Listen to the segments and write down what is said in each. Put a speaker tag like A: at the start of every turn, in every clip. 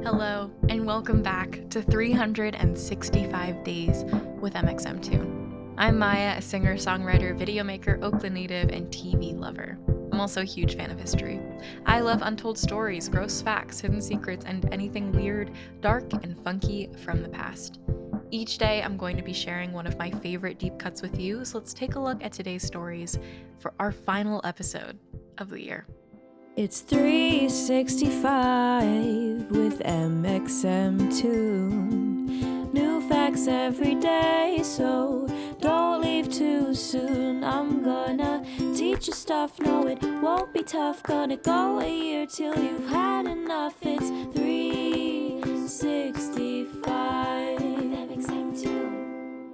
A: Hello, and welcome back to 365 Days with mxmtoon. I'm Maia, a singer, songwriter, video maker, Oakland native, and TV lover. I'm also a huge fan of history. I love untold stories, gross facts, hidden secrets, and anything weird, dark, and funky from the past. Each day, I'm going to be sharing one of my favorite deep cuts with you, so let's take a look at today's stories for our final episode of the year.
B: It's 365 with mxmtoon. New facts every day, so don't leave too soon. I'm gonna teach you stuff, no it won't be tough. Gonna go a year till you've had enough. It's 365 with mxmtoon.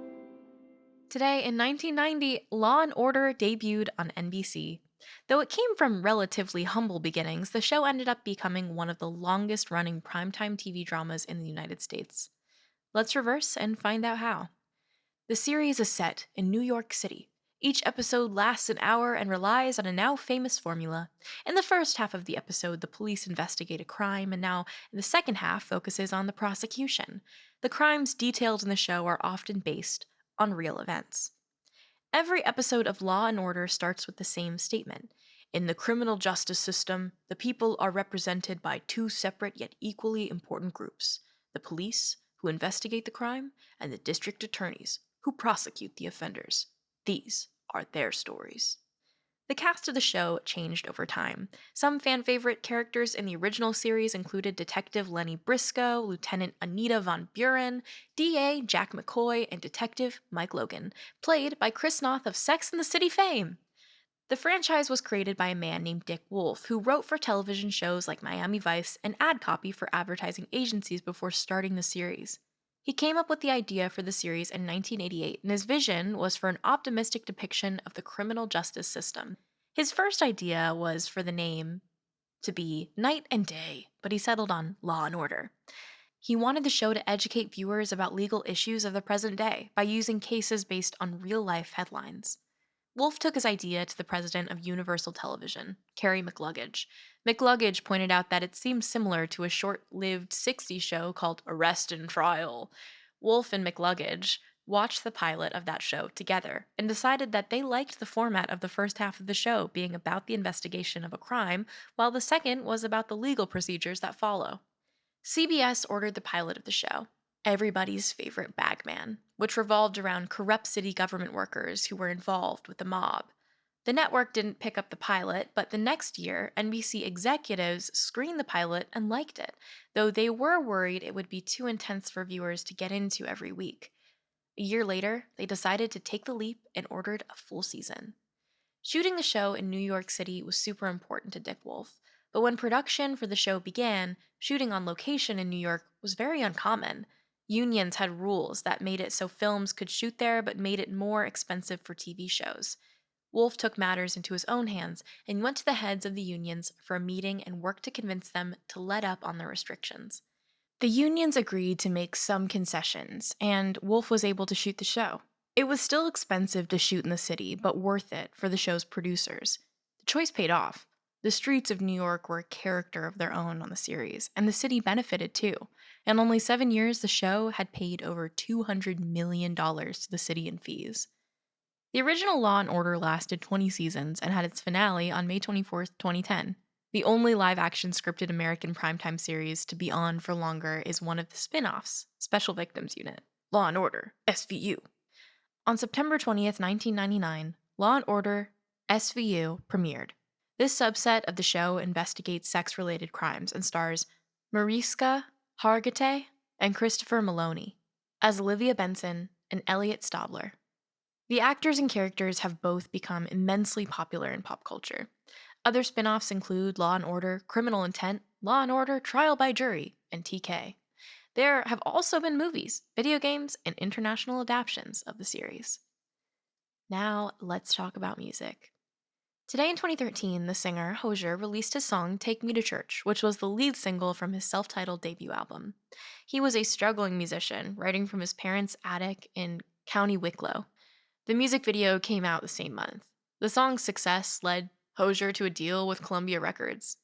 A: Today, in 1990, Law & Order debuted on NBC. Though it came from relatively humble beginnings, the show ended up becoming one of the longest-running primetime TV dramas in the United States. Let's reverse and find out how. The series is set in New York City. Each episode lasts an hour and relies on a now famous formula. In the first half of the episode, the police investigate a crime, and now in the second half focuses on the prosecution. The crimes detailed in the show are often based on real events. Every episode of Law and Order starts with the same statement. In the criminal justice system, the people are represented by two separate yet equally important groups: the police, who investigate the crime, and the district attorneys, who prosecute the offenders. These are their stories. The cast of the show changed over time. Some fan favorite characters in the original series included Detective Lenny Briscoe, Lieutenant Anita Von Buren, DA Jack McCoy, and Detective Mike Logan, played by Chris Noth of Sex and the City fame. The franchise was created by a man named Dick Wolf, who wrote for television shows like Miami Vice and ad copy for advertising agencies before starting the series. He came up with the idea for the series in 1988, and his vision was for an optimistic depiction of the criminal justice system. His first idea was for the name to be Night and Day, but he settled on Law and Order. He wanted the show to educate viewers about legal issues of the present day by using cases based on real-life headlines. Wolf took his idea to the president of Universal Television, Carrie McLuggage. McLuggage pointed out that it seemed similar to a short-lived 60s show called Arrest and Trial. Wolf and McLuggage watched the pilot of that show together and decided that they liked the format of the first half of the show being about the investigation of a crime, while the second was about the legal procedures that follow. CBS ordered the pilot of the show, Everybody's Favorite Bagman, which revolved around corrupt city government workers who were involved with the mob. The network didn't pick up the pilot, but the next year, NBC executives screened the pilot and liked it, though they were worried it would be too intense for viewers to get into every week. A year later, they decided to take the leap and ordered a full season. Shooting the show in New York City was super important to Dick Wolf, but when production for the show began, shooting on location in New York was very uncommon. Unions had rules that made it so films could shoot there but made it more expensive for TV shows. Wolf took matters into his own hands and went to the heads of the unions for a meeting and worked to convince them to let up on the restrictions. The unions agreed to make some concessions, and Wolf was able to shoot the show. It was still expensive to shoot in the city, but worth it for the show's producers. The choice paid off. The streets of New York were a character of their own on the series, and the city benefited too. In only 7 years, the show had paid over $200 million to the city in fees. The original Law & Order lasted 20 seasons and had its finale on May 24th, 2010. The only live-action scripted American primetime series to be on for longer is one of the spin-offs, Special Victims Unit, Law & Order, SVU. On September 20th, 1999, Law & Order SVU premiered. This subset of the show investigates sex-related crimes and stars Mariska Hargitay and Christopher Maloney as Olivia Benson and Elliot Stabler. The actors and characters have both become immensely popular in pop culture. Other spin-offs include Law & Order Criminal Intent, Law & Order Trial by Jury, and TK. There have also been movies, video games, and international adaptations of the series. Now, let's talk about music. Today in 2013, the singer, Hozier, released his song Take Me to Church, which was the lead single from his self-titled debut album. He was a struggling musician, writing from his parents' attic in County Wicklow. The music video came out the same month. The song's success led Hozier to a deal with Columbia Records.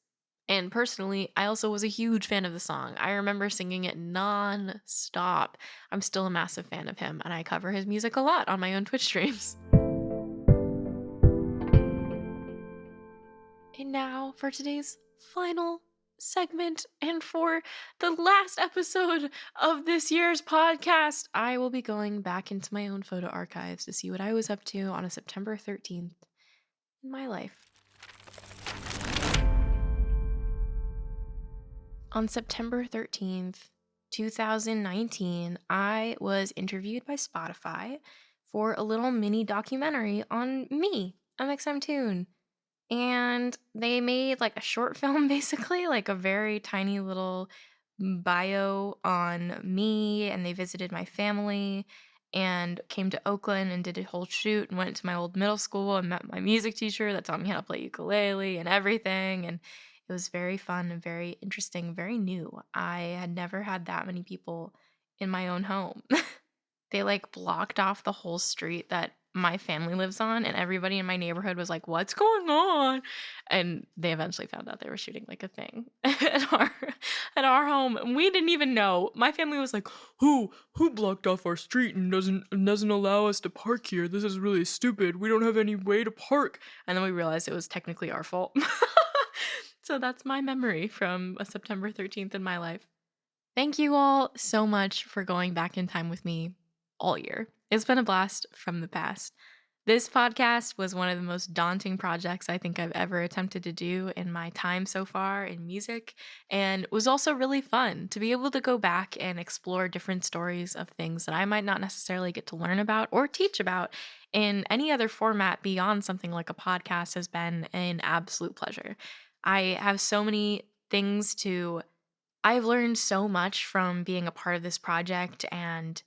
A: And personally, I also was a huge fan of the song. I remember singing it non-stop. I'm still a massive fan of him, and I cover his music a lot on my own Twitch streams. And now for today's final segment, and for the last episode of this year's podcast, I will be going back into my own photo archives to see what I was up to on a September 13th in my life. On September 13th, 2019, I was interviewed by Spotify for a little mini documentary on me, mxmtoon. And they made like a short film, basically, like a very tiny little bio on me. And they visited my family and came to Oakland and did a whole shoot and went to my old middle school and met my music teacher that taught me how to play ukulele and everything. And it was very fun and very interesting, very new. I had never had that many people in my own home. They, like, blocked off the whole street that my family lives on, and everybody in my neighborhood was like, "What's going on?" And they eventually found out they were shooting, like, a thing at our home, and we didn't even know. My family was like, "Who blocked off our street and doesn't allow us to park here? This is really stupid. We don't have any way to park." And then we realized it was technically our fault. So that's my memory from a September 13th in my life. Thank you all so much for going back in time with me all year. It's been a blast from the past. This podcast was one of the most daunting projects I think I've ever attempted to do in my time so far in music, and was also really fun to be able to go back and explore different stories of things that I might not necessarily get to learn about or teach about in any other format beyond something like a podcast has been an absolute pleasure. I have so many things to I've learned so much from being a part of this project and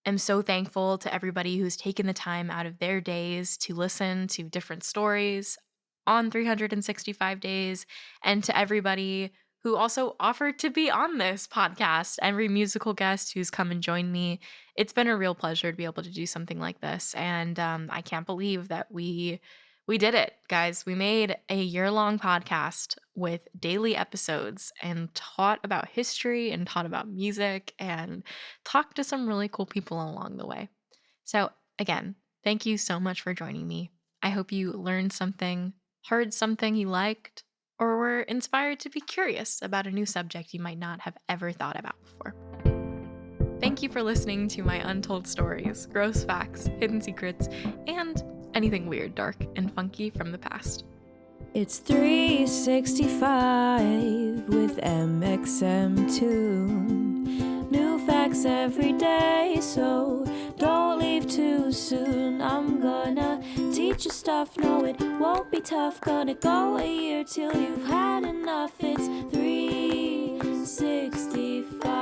A: am so thankful to everybody who's taken the time out of their days to listen to different stories on 365 days, and to everybody who also offered to be on this podcast, every musical guest who's come and joined me. It's been a real pleasure to be able to do something like this, and I can't believe that we did it, guys. We made a year-long podcast with daily episodes and taught about history and taught about music and talked to some really cool people along the way. So, again, thank you so much for joining me. I hope you learned something, heard something you liked, or were inspired to be curious about a new subject you might not have ever thought about before. Thank you for listening to my untold stories, gross facts, hidden secrets, and anything weird, dark, and funky from the past.
B: It's 365 with mxmtoon. New facts every day, so don't leave too soon. I'm gonna teach you stuff, no it won't be tough. Gonna go a year till you've had enough. It's 365.